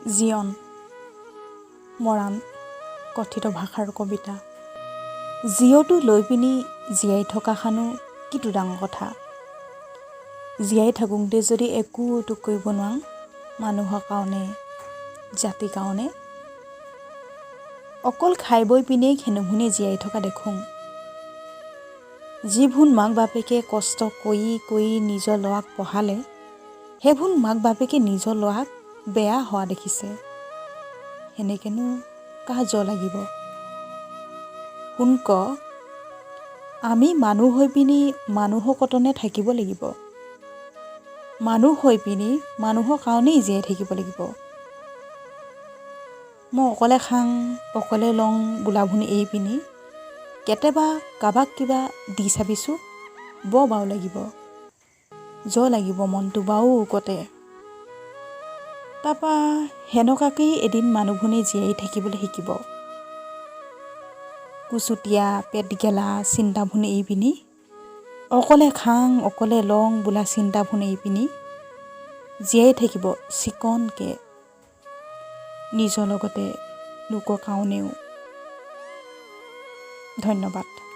জীৱন মৰাণ কথিত ভাষাৰ কবিতা। জীৱটো লৈ পিনি জীয়াই থকাখানো কিটো ডাঙৰ কথা। জীয়াই থাকোঁতে যদি একো কৰিব নোৱাৰোঁ মানুহৰ কাৰণে জাতিৰ কাৰণে, অকল খাই বৈ পিনেই খেনুখুনি জীয়াই থকা দেখোঁ। যিবোৰ মাক বাপেকে কষ্ট কৰি নিজৰ ল'ৰাক পঢ়ালে, সেইবোৰ মাক বাপেকে নিজৰ ল'ৰাক বেয়া হোৱা দেখিছে। সেনেকেনো কাৰ জ লাগিব। শুনক, আমি মানুহ হৈ পিনি মানুহৰ কটনে থাকিব লাগিব। মানুহ হৈ পিনি মানুহৰ কাৰণেই জীয়াই থাকিব লাগিব। মই অকলে খাং অকলে লওঁ বোলাবোৰ এৰি পিনি কেতিয়াবা কাৰোবাক কিবা দি চাবিছোঁ, বৰ বাও লাগিব, লাগিব মনটো বাও কতে। তাৰপৰা সেনেকুৱাকেই এদিন মানুহবোৰে জীয়াই থাকিবলৈ শিকিব। কুচুতীয়া পেট গেলা চিন্তাবোৰ এৰি পিনি, অকলে খাং অকলে লওঁ বোলা চিন্তাবোৰ এৰি পিনি জীয়াই থাকিব চিকনকৈ, নিজৰ লগতে লোকৰ কাৰণেও। ধন্যবাদ।